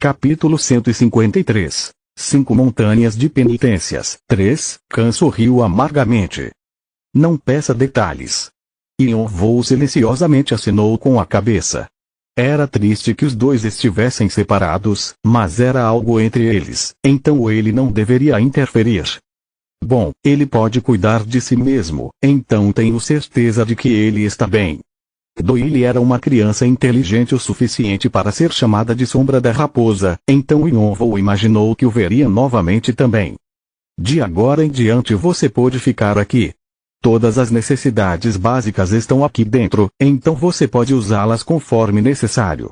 Capítulo 153. 5 montanhas de penitências. 3. Khan sorriu amargamente. Não peça detalhes. Yon-Vo silenciosamente acenou com a cabeça. Era triste que os dois estivessem separados, mas era algo entre eles, então ele não deveria interferir. Bom, ele pode cuidar de si mesmo, então tenho certeza de que ele está bem. Doyle era uma criança inteligente o suficiente para ser chamada de Sombra da Raposa, então Yon-Vo imaginou que o veria novamente também. De agora em diante você pode ficar aqui. Todas as necessidades básicas estão aqui dentro, então você pode usá-las conforme necessário.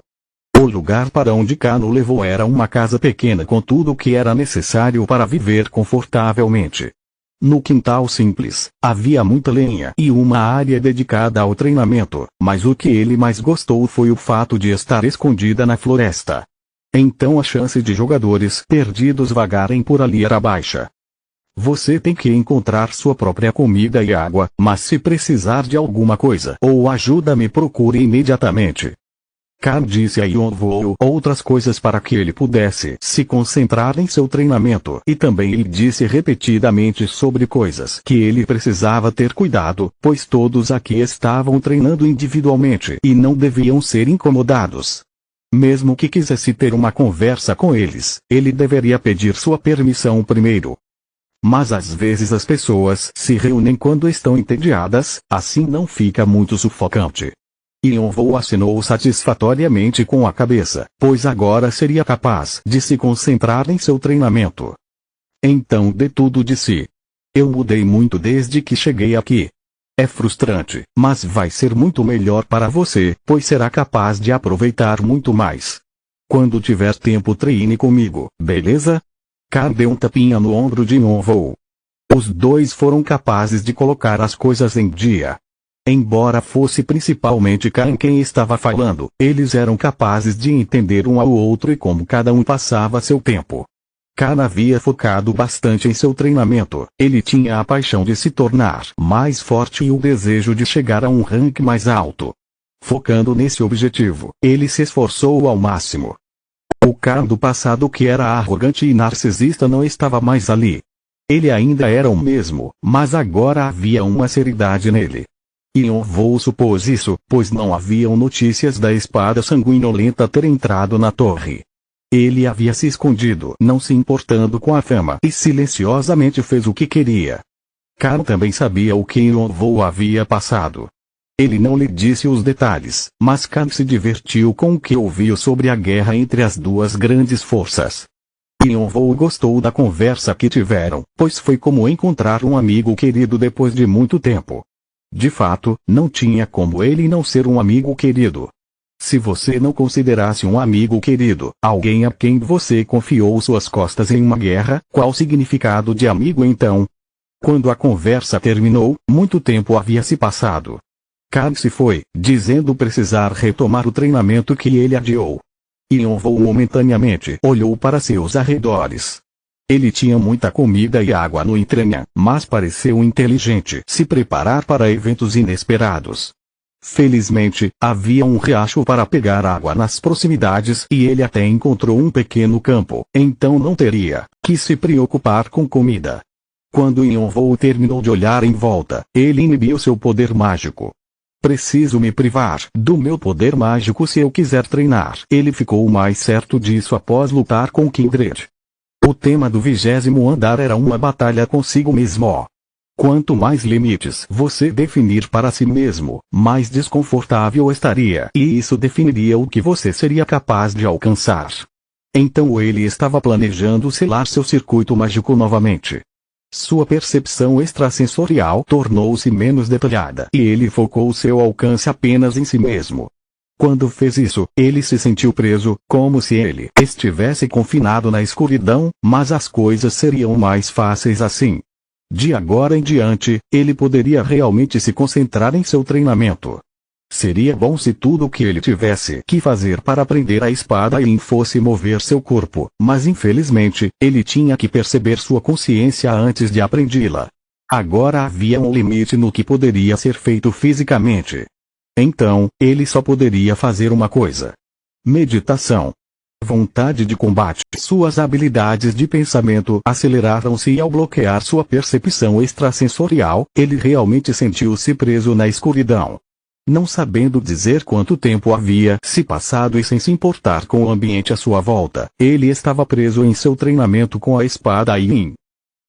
O lugar para onde Khan o levou era uma casa pequena com tudo o que era necessário para viver confortavelmente. No quintal simples, havia muita lenha e uma área dedicada ao treinamento, mas o que ele mais gostou foi o fato de estar escondida na floresta. Então a chance de jogadores perdidos vagarem por ali era baixa. Você tem que encontrar sua própria comida e água, mas se precisar de alguma coisa ou ajuda me procure imediatamente. Khan disse a Yon-Vo outras coisas para que ele pudesse se concentrar em seu treinamento e também lhe disse repetidamente sobre coisas que ele precisava ter cuidado, pois todos aqui estavam treinando individualmente e não deviam ser incomodados. Mesmo que quisesse ter uma conversa com eles, ele deveria pedir sua permissão primeiro. Mas às vezes as pessoas se reúnem quando estão entediadas, assim não fica muito sufocante. Yon-Vo assinou satisfatoriamente com a cabeça, pois agora seria capaz de se concentrar em seu treinamento. Então dê tudo de si. Eu mudei muito desde que cheguei aqui. É frustrante, mas vai ser muito melhor para você, pois será capaz de aproveitar muito mais. Quando tiver tempo treine comigo, beleza? Khan deu um tapinha no ombro de Yon-Vo. Os dois foram capazes de colocar as coisas em dia. Embora fosse principalmente Khan quem estava falando, eles eram capazes de entender um ao outro e como cada um passava seu tempo. Khan havia focado bastante em seu treinamento, ele tinha a paixão de se tornar mais forte e o desejo de chegar a um rank mais alto. Focando nesse objetivo, ele se esforçou ao máximo. O Khan do passado que era arrogante e narcisista não estava mais ali. Ele ainda era o mesmo, mas agora havia uma seriedade nele. Yon-Vo supôs isso, pois não haviam notícias da espada sanguinolenta ter entrado na torre. Ele havia se escondido, não se importando com a fama, e silenciosamente fez o que queria. Khan também sabia o que Yon-Vo havia passado. Ele não lhe disse os detalhes, mas Khan se divertiu com o que ouviu sobre a guerra entre as duas grandes forças. Yon-Vo gostou da conversa que tiveram, pois foi como encontrar um amigo querido depois de muito tempo. De fato, não tinha como ele não ser um amigo querido. Se você não considerasse um amigo querido, alguém a quem você confiou suas costas em uma guerra, qual o significado de amigo então? Quando a conversa terminou, muito tempo havia se passado. Khan se foi, dizendo precisar retomar o treinamento que ele adiou. Yon-Vo momentaneamente olhou para seus arredores. Ele tinha muita comida e água no entranha, mas pareceu inteligente se preparar para eventos inesperados. Felizmente, havia um riacho para pegar água nas proximidades e ele até encontrou um pequeno campo, então não teria que se preocupar com comida. Quando Yon-Vo terminou de olhar em volta, ele inibiu seu poder mágico. Preciso me privar do meu poder mágico se eu quiser treinar. Ele ficou mais certo disso após lutar com Kindred. O tema do 20º andar era uma batalha consigo mesmo. Quanto mais limites você definir para si mesmo, mais desconfortável estaria, e isso definiria o que você seria capaz de alcançar. Então ele estava planejando selar seu circuito mágico novamente. Sua percepção extrasensorial tornou-se menos detalhada e ele focou seu alcance apenas em si mesmo. Quando fez isso, ele se sentiu preso, como se ele estivesse confinado na escuridão, mas as coisas seriam mais fáceis assim. De agora em diante, ele poderia realmente se concentrar em seu treinamento. Seria bom se tudo o que ele tivesse que fazer para aprender a espada Yin fosse mover seu corpo, mas infelizmente, ele tinha que perceber sua consciência antes de aprendê-la. Agora havia um limite no que poderia ser feito fisicamente. Então, ele só poderia fazer uma coisa: meditação. vontade de combate. Suas habilidades de pensamento aceleraram-se e ao bloquear sua percepção extrasensorial, ele realmente sentiu-se preso na escuridão. Não sabendo dizer quanto tempo havia se passado e sem se importar com o ambiente à sua volta, ele estava preso em seu treinamento com a espada Yin.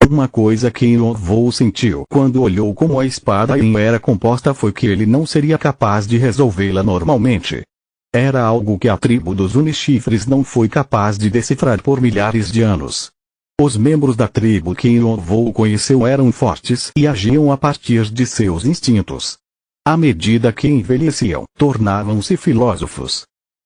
Uma coisa que Yonvou sentiu quando olhou como a espada Yin era composta foi que ele não seria capaz de resolvê-la normalmente. Era algo que a tribo dos Unichifres não foi capaz de decifrar por milhares de anos. Os membros da tribo que Yonvou conheceu eram fortes e agiam a partir de seus instintos. À medida que envelheciam, tornavam-se filósofos.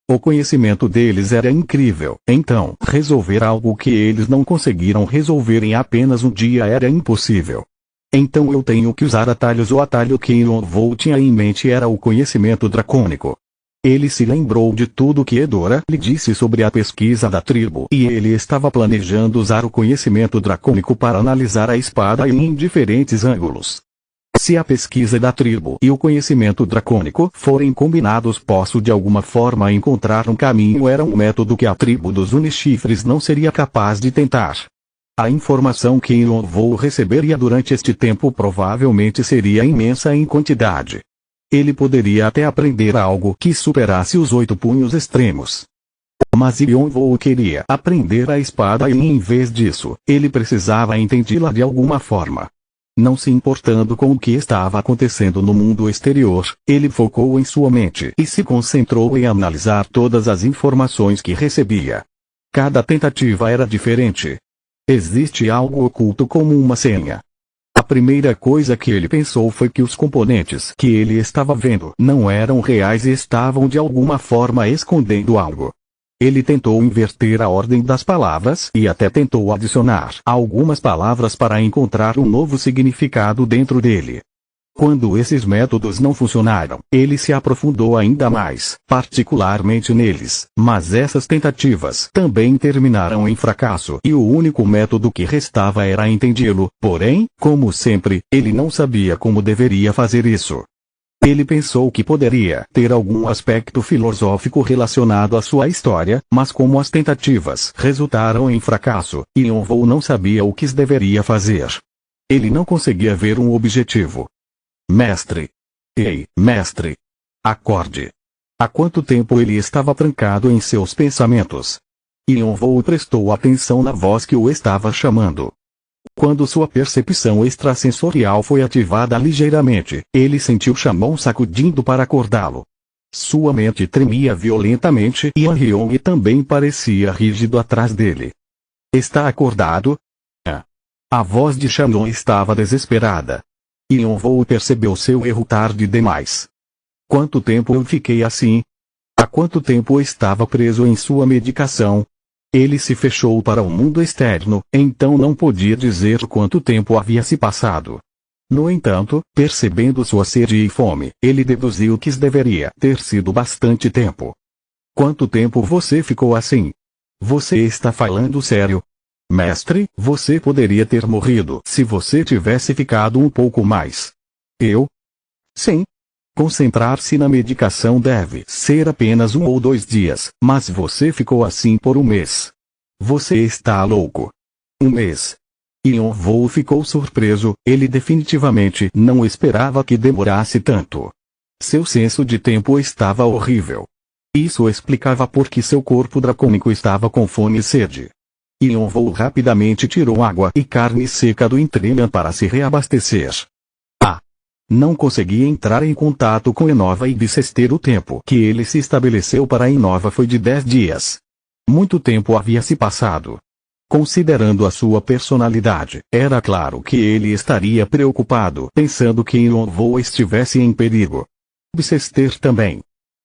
O conhecimento deles era incrível, então resolver algo que eles não conseguiram resolver em apenas um dia era impossível. Então eu tenho que usar atalhos. O atalho que Yonvou tinha em mente era o conhecimento dracônico. Ele se lembrou de tudo que Edora lhe disse sobre a pesquisa da tribo e ele estava planejando usar o conhecimento dracônico para analisar a espada em diferentes ângulos. Se a pesquisa da tribo e o conhecimento dracônico forem combinados, posso de alguma forma encontrar um caminho. Era um método que a tribo dos Unichifres não seria capaz de tentar. A informação que Yonvou receberia durante este tempo provavelmente seria imensa em quantidade. Ele poderia até aprender algo que superasse os 8 punhos extremos. Mas Yonvou queria aprender a espada e em vez disso, ele precisava entendê-la de alguma forma. Não se importando com o que estava acontecendo no mundo exterior, ele focou em sua mente e se concentrou em analisar todas as informações que recebia. Cada tentativa era diferente. Existe algo oculto como uma senha. A primeira coisa que ele pensou foi que os componentes que ele estava vendo não eram reais e estavam de alguma forma escondendo algo. Ele tentou inverter a ordem das palavras e até tentou adicionar algumas palavras para encontrar um novo significado dentro dele. Quando esses métodos não funcionaram, ele se aprofundou ainda mais, particularmente neles, mas essas tentativas também terminaram em fracasso e o único método que restava era entendê-lo, porém, como sempre, ele não sabia como deveria fazer isso. Ele pensou que poderia ter algum aspecto filosófico relacionado à sua história, mas como as tentativas resultaram em fracasso, Yonvou não sabia o que deveria fazer. Ele não conseguia ver um objetivo. Mestre! Ei, mestre! Acorde! Há quanto tempo ele estava trancado em seus pensamentos? Yonvou prestou atenção na voz que o estava chamando. Quando sua percepção extrasensorial foi ativada ligeiramente, ele sentiu Chamon sacudindo para acordá-lo. Sua mente tremia violentamente e Anhyong também parecia rígido atrás dele. Está acordado? A voz de Chamon estava desesperada. Yonvou percebeu seu erro tarde demais. Quanto tempo eu fiquei assim? Há quanto tempo estava preso em sua medicação? Ele se fechou para o mundo externo, então não podia dizer quanto tempo havia se passado. No entanto, percebendo sua sede e fome, ele deduziu que deveria ter sido bastante tempo. Quanto tempo você ficou assim? Você está falando sério? Mestre, você poderia ter morrido se você tivesse ficado um pouco mais. Eu? Sim. Concentrar-se na medicação deve ser apenas 1 ou 2 dias, mas você ficou assim por 1 mês. Você está louco. 1 mês. Yonvou ficou surpreso, ele definitivamente não esperava que demorasse tanto. Seu senso de tempo estava horrível. Isso explicava por que seu corpo dracônico estava com fome e sede. Yonvou rapidamente tirou água e carne seca do entremeão para se reabastecer. Não conseguia entrar em contato com Enova e Bicester. O tempo que ele se estabeleceu para Enova foi de 10 dias. Muito tempo havia se passado. Considerando a sua personalidade, era claro que ele estaria preocupado, pensando que Yonvou estivesse em perigo. Bicester também.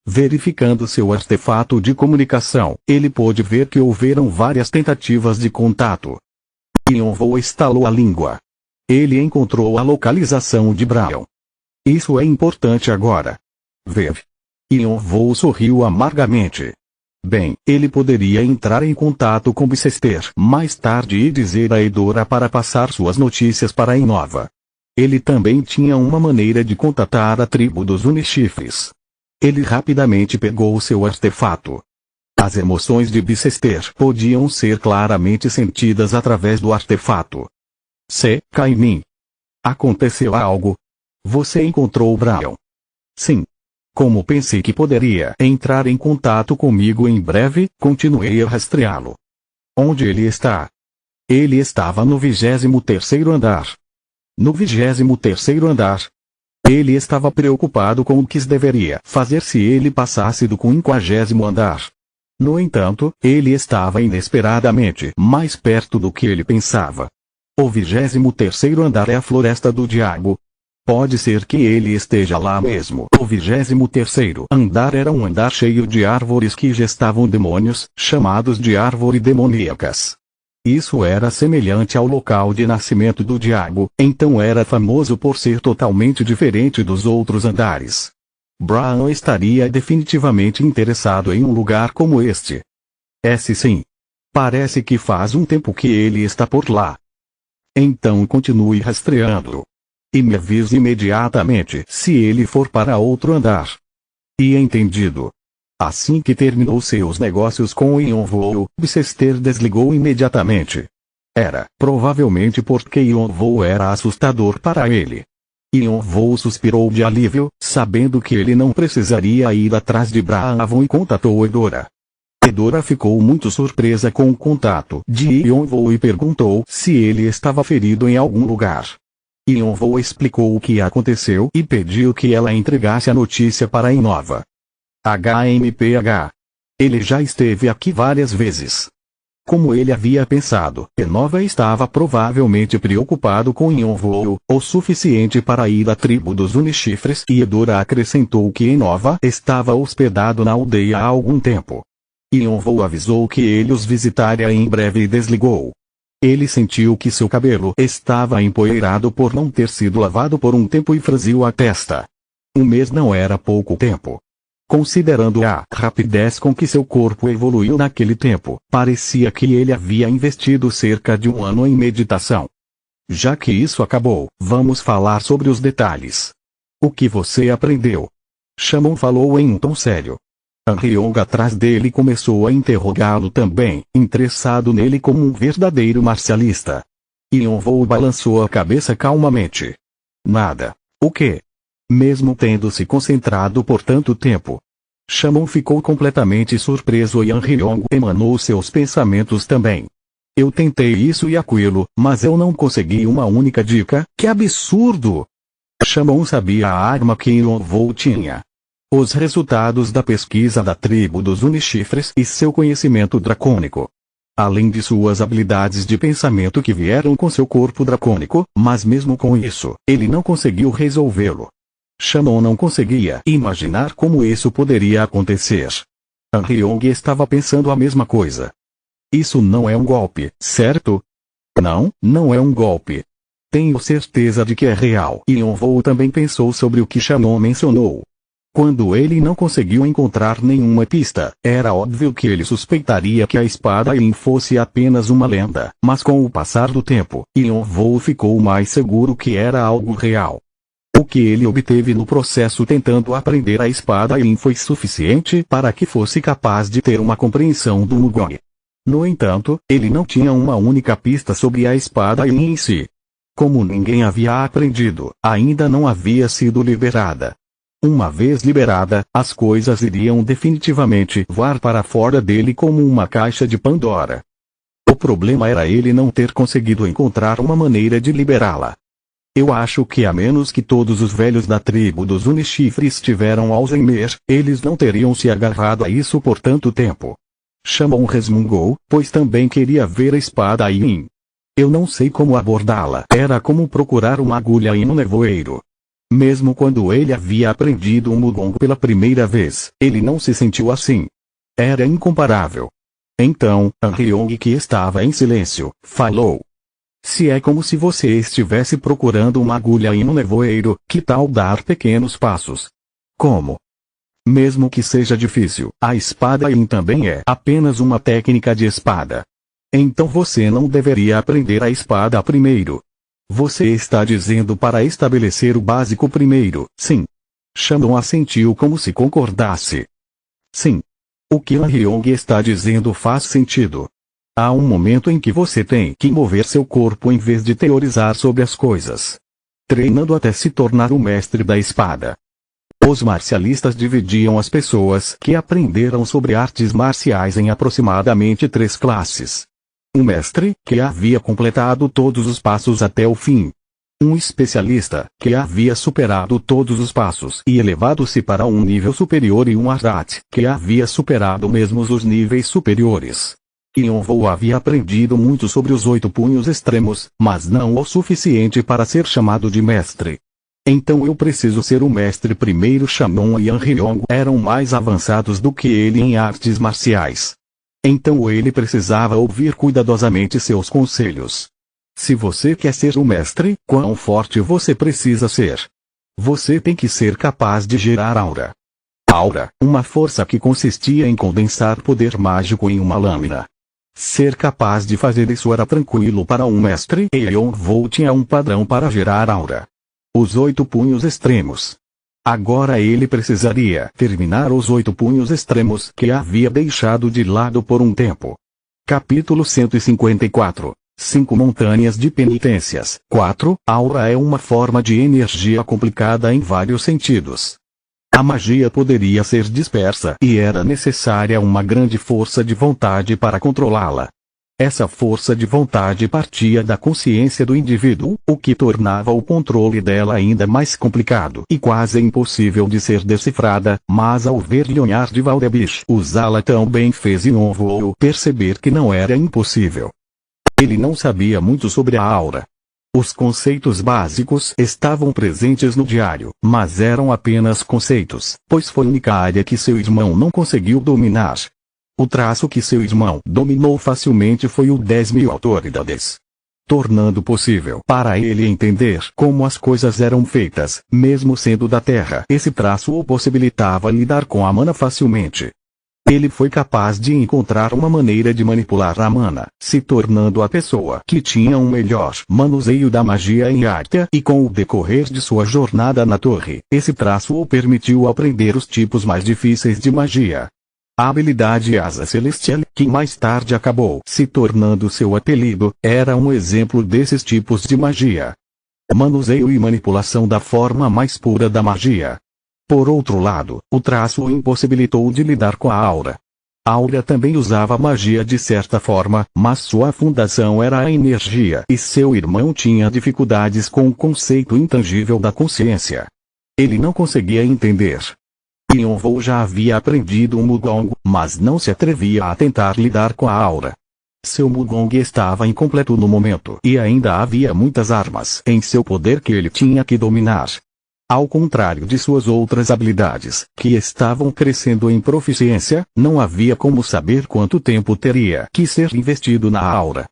Verificando seu artefato de comunicação, ele pôde ver que houveram várias tentativas de contato. Yonvou estalou a língua. Ele encontrou a localização de Brown. Isso é importante agora. Ver. Yonvou sorriu amargamente. Bem, ele poderia entrar em contato com Bicester mais tarde e dizer a Edora para passar suas notícias para Enova. Ele também tinha uma maneira de contatar a tribo dos Unichifres. Ele rapidamente pegou seu artefato. As emoções de Bicester podiam ser claramente sentidas através do artefato. C. Caimim. Aconteceu algo? Você encontrou Brian? Sim. Como pensei que poderia entrar em contato comigo em breve, continuei a rastreá-lo. Onde ele está? Ele estava no 23º andar. No 23º andar? Ele estava preocupado com o que deveria fazer se ele passasse do 50º andar. No entanto, ele estava inesperadamente mais perto do que ele pensava. O 23º andar é a Floresta do Diabo. Pode ser que ele esteja lá mesmo. O 23º andar era um andar cheio de árvores que gestavam demônios, chamados de árvores demoníacas. Isso era semelhante ao local de nascimento do diabo, então era famoso por ser totalmente diferente dos outros andares. Brian estaria definitivamente interessado em um lugar como este. Sim. Parece que faz um tempo que ele está por lá. Então continue rastreando. E me avise imediatamente se ele for para outro andar. E entendido. Assim que terminou seus negócios com o Yonvou, Bicester desligou imediatamente. Era provavelmente porque Yonvou era assustador para ele. Yonvou suspirou de alívio, sabendo que ele não precisaria ir atrás de Braavon e contatou Edora. Edora ficou muito surpresa com o contato de Yonvou e perguntou se ele estava ferido em algum lugar. Yonvou explicou o que aconteceu e pediu que ela entregasse a notícia para Inova. HMPH. Ele já esteve aqui várias vezes. Como ele havia pensado, Inova estava provavelmente preocupado com Yonvou, o suficiente para ir à tribo dos Unichifres, e Edora acrescentou que Inova estava hospedado na aldeia há algum tempo. Yonvou avisou que ele os visitaria em breve e desligou. Ele sentiu que seu cabelo estava empoeirado por não ter sido lavado por um tempo e franziu a testa. Um mês não era pouco tempo. Considerando a rapidez com que seu corpo evoluiu naquele tempo, parecia que ele havia investido cerca de um ano em meditação. Já que isso acabou, vamos falar sobre os detalhes. O que você aprendeu? Shamon falou em um tom sério. Ryong atrás dele começou a interrogá-lo também, interessado nele como um verdadeiro marcialista. Yonvou balançou a cabeça calmamente. Nada. O quê? Mesmo tendo se concentrado por tanto tempo. Shamon ficou completamente surpreso e Ryong emanou seus pensamentos também. Eu tentei isso e aquilo, mas eu não consegui uma única dica. Que absurdo! Shamon sabia a arma que Yonvou tinha. Os resultados da pesquisa da tribo dos Unichifres e seu conhecimento dracônico. Além de suas habilidades de pensamento que vieram com seu corpo dracônico, mas mesmo com isso, ele não conseguiu resolvê-lo. Shamon não conseguia imaginar como isso poderia acontecer. Ryong estava pensando a mesma coisa. Isso não é um golpe, certo? Não, não é um golpe. Tenho certeza de que é real. Yonvou também pensou sobre o que Shamon mencionou. Quando ele não conseguiu encontrar nenhuma pista, era óbvio que ele suspeitaria que a espada Yin fosse apenas uma lenda, mas com o passar do tempo, Yonvou ficou mais seguro que era algo real. O que ele obteve no processo tentando aprender a espada Yin foi suficiente para que fosse capaz de ter uma compreensão do Mugong. No entanto, ele não tinha uma única pista sobre a espada Yin em si. Como ninguém havia aprendido, ainda não havia sido liberada. Uma vez liberada, as coisas iriam definitivamente voar para fora dele como uma caixa de Pandora. O problema era ele não ter conseguido encontrar uma maneira de liberá-la. Eu acho que a menos que todos os velhos da tribo dos Unichifres tiveram Alzheimer, eles não teriam se agarrado a isso por tanto tempo. Shamon resmungou, pois também queria ver a espada Yin. Eu não sei como abordá-la. Era como procurar uma agulha em um nevoeiro. Mesmo quando ele havia aprendido o Mugong pela primeira vez, ele não se sentiu assim. Era incomparável. Então, Ryong, que estava em silêncio, falou. Se é como se você estivesse procurando uma agulha em um nevoeiro, que tal dar pequenos passos? Como? Mesmo que seja difícil, a espada Yin também é apenas uma técnica de espada. Então você não deveria aprender a espada primeiro. Você está dizendo para estabelecer o básico primeiro, sim. Shamon assentiu como se concordasse. Sim. O que Han Ryong está dizendo faz sentido. Há um momento em que você tem que mover seu corpo em vez de teorizar sobre as coisas. Treinando até se tornar o mestre da espada. Os marcialistas dividiam as pessoas que aprenderam sobre artes marciais em aproximadamente 3 classes. Um mestre, que havia completado todos os passos até o fim. Um especialista, que havia superado todos os passos e elevado-se para um nível superior, e um Arhat, que havia superado mesmo os níveis superiores. Yonvou havia aprendido muito sobre os 8 punhos extremos, mas não o suficiente para ser chamado de mestre. Então eu preciso ser o mestre primeiro. Shamon e Han Ryong eram mais avançados do que ele em artes marciais. Então ele precisava ouvir cuidadosamente seus conselhos. Se você quer ser o mestre, quão forte você precisa ser? Você tem que ser capaz de gerar aura. Aura, uma força que consistia em condensar poder mágico em uma lâmina. Ser capaz de fazer isso era tranquilo para um mestre, e Yonvou tinha um padrão para gerar aura. Os 8 punhos extremos. Agora ele precisaria terminar os 8 punhos extremos que havia deixado de lado por um tempo. Capítulo 154. 5 montanhas de penitências. 4. Aura é uma forma de energia complicada em vários sentidos. A magia poderia ser dispersa e era necessária uma grande força de vontade para controlá-la. Essa força de vontade partia da consciência do indivíduo, o que tornava o controle dela ainda mais complicado e quase impossível de ser decifrada, mas ao ver Leonhard de Valdebich usá-la tão bem fez Yonvou perceber que não era impossível. Ele não sabia muito sobre a aura. Os conceitos básicos estavam presentes no diário, mas eram apenas conceitos, pois foi a única área que seu irmão não conseguiu dominar. O traço que seu irmão dominou facilmente foi o 10.000 autoridades. Tornando possível para ele entender como as coisas eram feitas, mesmo sendo da Terra. Esse traço o possibilitava lidar com a mana facilmente. Ele foi capaz de encontrar uma maneira de manipular a mana, se tornando a pessoa que tinha um melhor manuseio da magia em Arthia, e com o decorrer de sua jornada na torre, esse traço o permitiu aprender os tipos mais difíceis de magia. A habilidade Asa Celestial, que mais tarde acabou se tornando seu apelido, era um exemplo desses tipos de magia. Manuseio e manipulação da forma mais pura da magia. Por outro lado, o traço o impossibilitou de lidar com a aura. A aura também usava magia de certa forma, mas sua fundação era a energia, e seu irmão tinha dificuldades com o conceito intangível da consciência. Ele não conseguia entender. Yonvou já havia aprendido o Mugong, mas não se atrevia a tentar lidar com a aura. Seu Mugong estava incompleto no momento, e ainda havia muitas armas em seu poder que ele tinha que dominar. Ao contrário de suas outras habilidades, que estavam crescendo em proficiência, não havia como saber quanto tempo teria que ser investido na aura.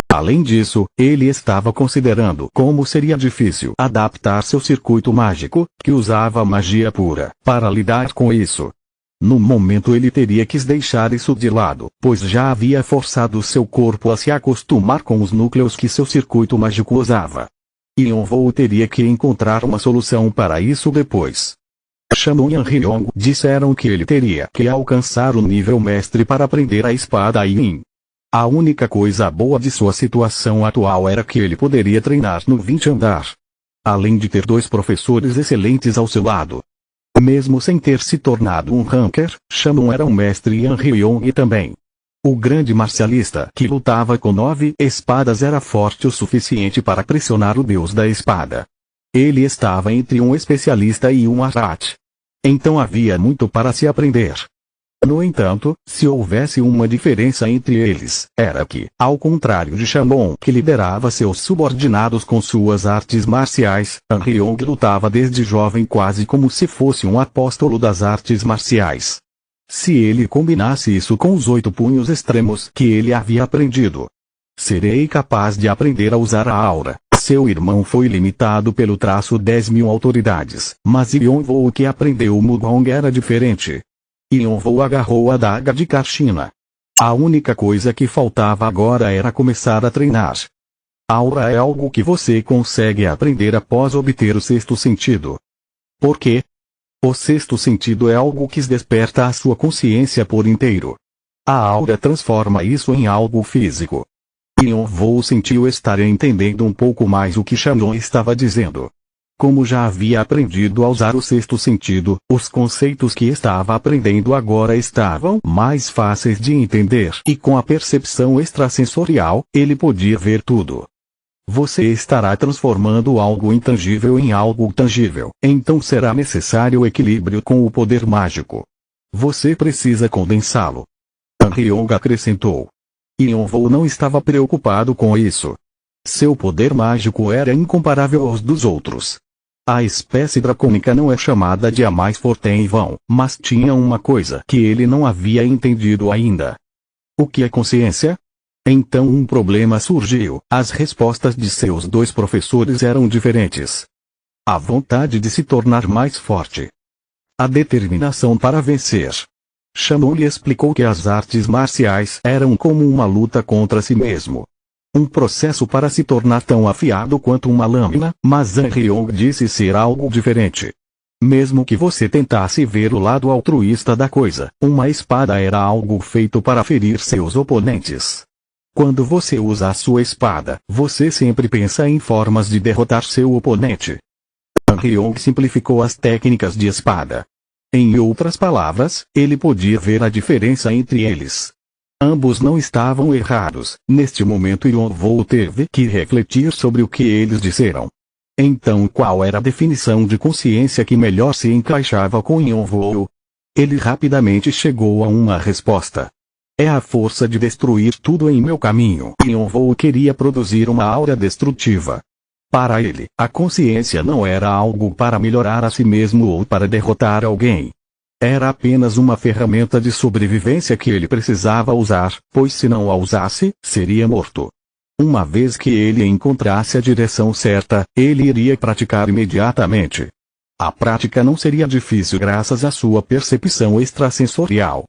Além disso, ele estava considerando como seria difícil adaptar seu circuito mágico, que usava magia pura, para lidar com isso. No momento ele teria que deixar isso de lado, pois já havia forçado seu corpo a se acostumar com os núcleos que seu circuito mágico usava. Yonvou teria que encontrar uma solução para isso depois. Shamon e Han Ryong disseram que ele teria que alcançar o nível mestre para aprender a espada Yin. A única coisa boa de sua situação atual era que ele poderia treinar no 20º andar. Além de ter 2 professores excelentes ao seu lado. Mesmo sem ter se tornado um ranker, Shamon era um mestre e Han Ryong também. O grande marcialista que lutava com 9 espadas era forte o suficiente para pressionar o deus da espada. Ele estava entre um especialista e um Arhat. Então havia muito para se aprender. No entanto, se houvesse uma diferença entre eles, era que, ao contrário de Shamon, que liderava seus subordinados com suas artes marciais, Han Ryong lutava desde jovem quase como se fosse um apóstolo das artes marciais. Se ele combinasse isso com os 8 punhos extremos que ele havia aprendido, serei capaz de aprender a usar a aura. Seu irmão foi limitado pelo traço 10.000 autoridades, mas Yonvou que aprendeu o Mugong era diferente. Yonvou agarrou a adaga de Karshina. A única coisa que faltava agora era começar a treinar. Aura é algo que você consegue aprender após obter o 6º sentido. Por quê? O sexto sentido é algo que desperta a sua consciência por inteiro. A aura transforma isso em algo físico. Yonvou sentiu estar entendendo um pouco mais o que Shannon estava dizendo. Como já havia aprendido a usar o sexto sentido, os conceitos que estava aprendendo agora estavam mais fáceis de entender e com a percepção extrasensorial, ele podia ver tudo. Você estará transformando algo intangível em algo tangível, então será necessário equilíbrio com o poder mágico. Você precisa condensá-lo. Ryong acrescentou. Yonvou não estava preocupado com isso. Seu poder mágico era incomparável aos dos outros. A espécie dracônica não é chamada de a mais forte em vão, mas tinha uma coisa que ele não havia entendido ainda. O que é consciência? Então um problema surgiu. As respostas de seus dois professores eram diferentes. A vontade de se tornar mais forte. A determinação para vencer. Shannon lhe explicou que as artes marciais eram como uma luta contra si mesmo. Um processo para se tornar tão afiado quanto uma lâmina, mas Ryong disse ser algo diferente. Mesmo que você tentasse ver o lado altruísta da coisa, uma espada era algo feito para ferir seus oponentes. Quando você usa a sua espada, você sempre pensa em formas de derrotar seu oponente. Ryong simplificou as técnicas de espada. Em outras palavras, ele podia ver a diferença entre eles. Ambos não estavam errados. Neste momento Yonvou teve que refletir sobre o que eles disseram. Então qual era a definição de consciência que melhor se encaixava com Yonvou? Ele rapidamente chegou a uma resposta. É a força de destruir tudo em meu caminho. Yonvou queria produzir uma aura destrutiva. Para ele, a consciência não era algo para melhorar a si mesmo ou para derrotar alguém. Era apenas uma ferramenta de sobrevivência que ele precisava usar, pois se não a usasse, seria morto. Uma vez que ele encontrasse a direção certa, ele iria praticar imediatamente. A prática não seria difícil graças à sua percepção extrasensorial.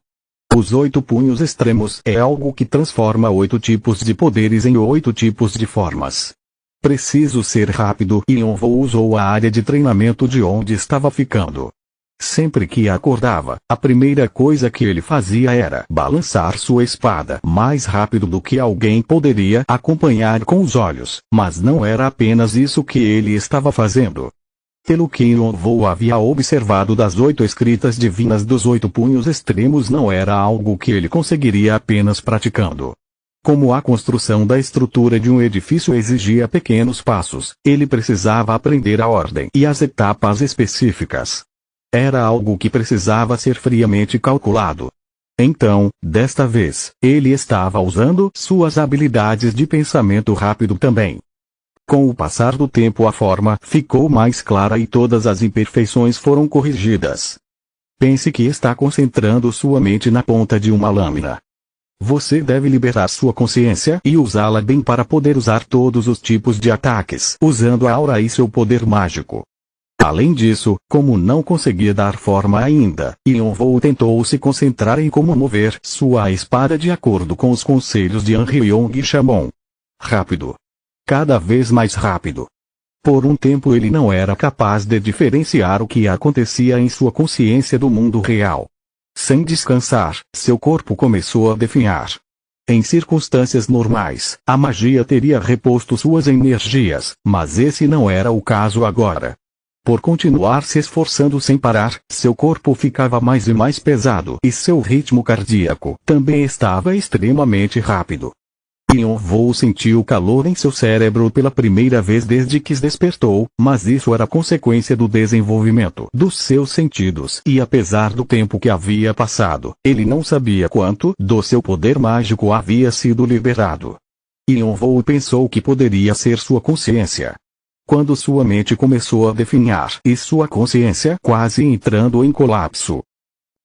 Os 8 punhos extremos é algo que transforma 8 tipos de poderes em 8 tipos de formas. Preciso ser rápido e Yonvou usou a área de treinamento de onde estava ficando. Sempre que acordava, a primeira coisa que ele fazia era balançar sua espada mais rápido do que alguém poderia acompanhar com os olhos, mas não era apenas isso que ele estava fazendo. Pelo que Yonvou havia observado das 8 escritas divinas dos 8 punhos extremos não era algo que ele conseguiria apenas praticando. Como a construção da estrutura de um edifício exigia pequenos passos, ele precisava aprender a ordem e as etapas específicas. Era algo que precisava ser friamente calculado. Então, desta vez, ele estava usando suas habilidades de pensamento rápido também. Com o passar do tempo a forma ficou mais clara e todas as imperfeições foram corrigidas. Pense que está concentrando sua mente na ponta de uma lâmina. Você deve liberar sua consciência e usá-la bem para poder usar todos os tipos de ataques, usando a aura e seu poder mágico. Além disso, como não conseguia dar forma ainda, Yonvou tentou se concentrar em como mover sua espada de acordo com os conselhos de Ryong e Shamon. Rápido. Cada vez mais rápido. Por um tempo ele não era capaz de diferenciar o que acontecia em sua consciência do mundo real. Sem descansar, seu corpo começou a definhar. Em circunstâncias normais, a magia teria reposto suas energias, mas esse não era o caso agora. Por continuar se esforçando sem parar, seu corpo ficava mais e mais pesado e seu ritmo cardíaco também estava extremamente rápido. Yonvou sentiu calor em seu cérebro pela primeira vez desde que despertou, mas isso era consequência do desenvolvimento dos seus sentidos e apesar do tempo que havia passado, ele não sabia quanto do seu poder mágico havia sido liberado. Yonvou pensou que poderia ser sua consciência. Quando sua mente começou a definhar e sua consciência quase entrando em colapso.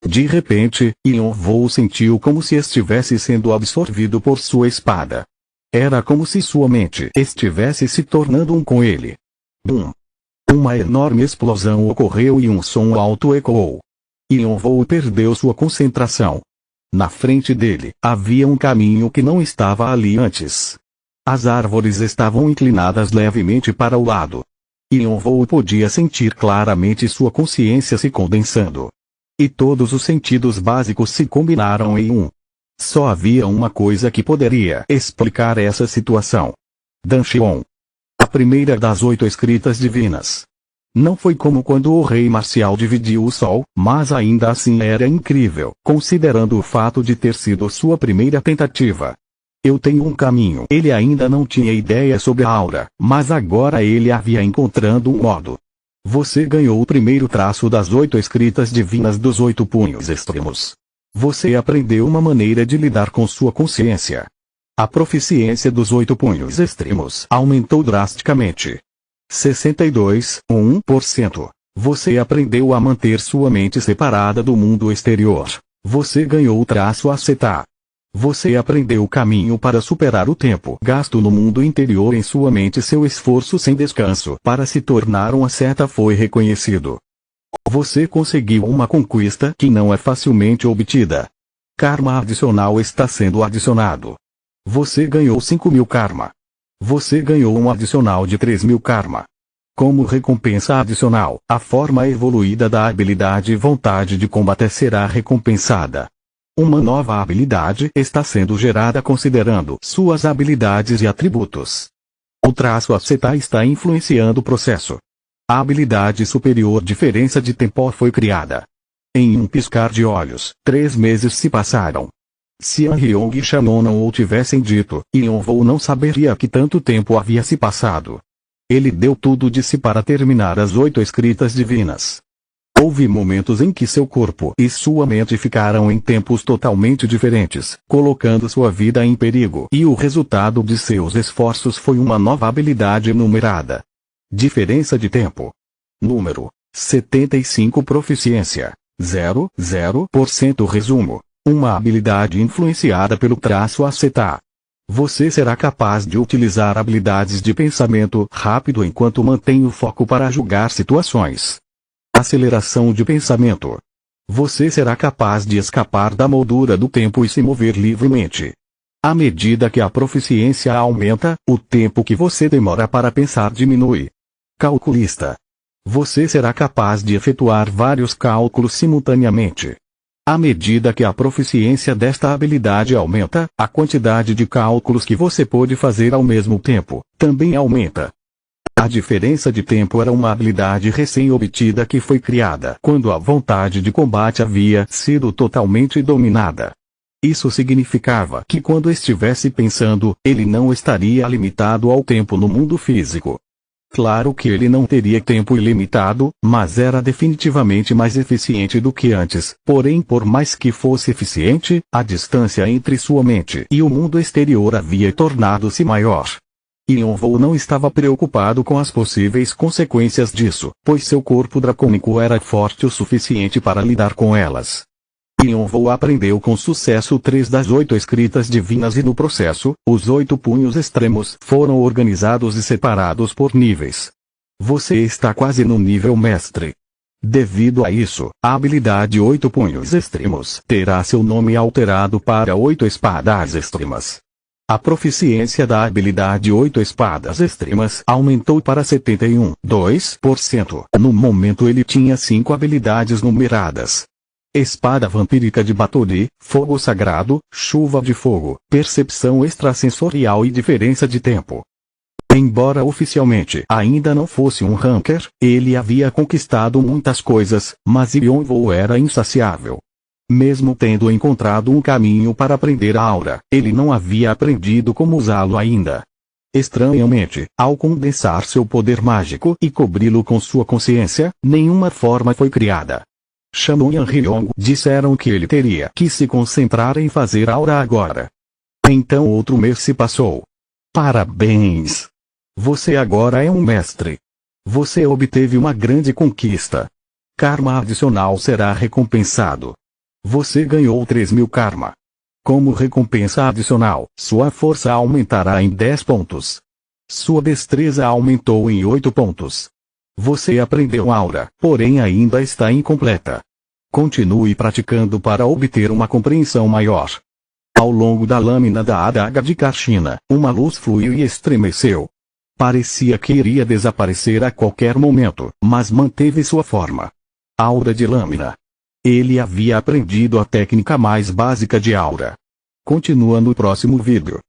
De repente, Yonvou sentiu como se estivesse sendo absorvido por sua espada. Era como se sua mente estivesse se tornando um com ele. Bum! Uma enorme explosão ocorreu e um som alto ecoou. Yonvou perdeu sua concentração. Na frente dele, havia um caminho que não estava ali antes. As árvores estavam inclinadas levemente para o lado. Yonvou podia sentir claramente sua consciência se condensando. E todos os sentidos básicos se combinaram em um. Só havia uma coisa que poderia explicar essa situação. Danxion. A primeira das 8 escritas divinas. Não foi como quando o rei marcial dividiu o sol, mas ainda assim era incrível, considerando o fato de ter sido sua primeira tentativa. Eu tenho um caminho. Ele ainda não tinha ideia sobre a aura, mas agora ele havia encontrado um modo. Você ganhou o primeiro traço das 8 escritas divinas dos 8 punhos extremos. Você aprendeu uma maneira de lidar com sua consciência. A proficiência dos 8 punhos extremos aumentou drasticamente. 62,1%. Você aprendeu a manter sua mente separada do mundo exterior. Você ganhou o traço Acetá. Você aprendeu o caminho para superar o tempo gasto no mundo interior em sua mente. Seu esforço sem descanso para se tornar um asceta foi reconhecido. Você conseguiu uma conquista que não é facilmente obtida. Karma adicional está sendo adicionado. Você ganhou 5.000 karma. Você ganhou um adicional de 3.000 karma. Como recompensa adicional, a forma evoluída da habilidade vontade de combate será recompensada. Uma nova habilidade está sendo gerada considerando suas habilidades e atributos. O traço Acetá está influenciando o processo. A habilidade superior diferença de tempo foi criada. Em um piscar de olhos, 3 meses se passaram. Se Anhyong e Shannon não o tivessem dito, Yonvou não saberia que tanto tempo havia se passado. Ele deu tudo de si para terminar as 8 escritas divinas. Houve momentos em que seu corpo e sua mente ficaram em tempos totalmente diferentes, colocando sua vida em perigo. E o resultado de seus esforços foi uma nova habilidade numerada. Diferença de tempo. Número 75. Proficiência 0,0%. Resumo. Uma habilidade influenciada pelo traço Acetá. Você será capaz de utilizar habilidades de pensamento rápido enquanto mantém o foco para julgar situações. Aceleração de pensamento. Você será capaz de escapar da moldura do tempo e se mover livremente. À medida que a proficiência aumenta, o tempo que você demora para pensar diminui. Calculista. Você será capaz de efetuar vários cálculos simultaneamente. À medida que a proficiência desta habilidade aumenta, a quantidade de cálculos que você pode fazer ao mesmo tempo também aumenta. A diferença de tempo era uma habilidade recém-obtida que foi criada quando a vontade de combate havia sido totalmente dominada. Isso significava que quando estivesse pensando, ele não estaria limitado ao tempo no mundo físico. Claro que ele não teria tempo ilimitado, mas era definitivamente mais eficiente do que antes. Porém, por mais que fosse eficiente, a distância entre sua mente e o mundo exterior havia tornado-se maior. Yonvou não estava preocupado com as possíveis consequências disso, pois seu corpo dracônico era forte o suficiente para lidar com elas. Yonvou aprendeu com sucesso 3 das 8 escritas divinas e no processo, os 8 punhos extremos foram organizados e separados por níveis. Você está quase no nível mestre. Devido a isso, a habilidade 8 punhos extremos terá seu nome alterado para 8 espadas extremas. A proficiência da habilidade 8 espadas extremas aumentou para 71,2%. No momento ele tinha 5 habilidades numeradas. Espada vampírica de Bathory, fogo sagrado, chuva de fogo, percepção extrasensorial e diferença de tempo. Embora oficialmente ainda não fosse um ranker, ele havia conquistado muitas coisas, mas Yonvou era insaciável. Mesmo tendo encontrado um caminho para aprender a aura, ele não havia aprendido como usá-lo ainda. Estranhamente, ao condensar seu poder mágico e cobri-lo com sua consciência, nenhuma forma foi criada. Shannon e Anhyong disseram que ele teria que se concentrar em fazer aura agora. Então outro mês se passou. Parabéns! Você agora é um mestre. Você obteve uma grande conquista. Karma adicional será recompensado. Você ganhou 3.000 karma. Como recompensa adicional, sua força aumentará em 10 pontos. Sua destreza aumentou em 8 pontos. Você aprendeu aura, porém ainda está incompleta. Continue praticando para obter uma compreensão maior. Ao longo da lâmina da adaga de Karshina, uma luz fluiu e estremeceu. Parecia que iria desaparecer a qualquer momento, mas manteve sua forma. Aura de lâmina. Ele havia aprendido a técnica mais básica de aura. Continua no próximo vídeo.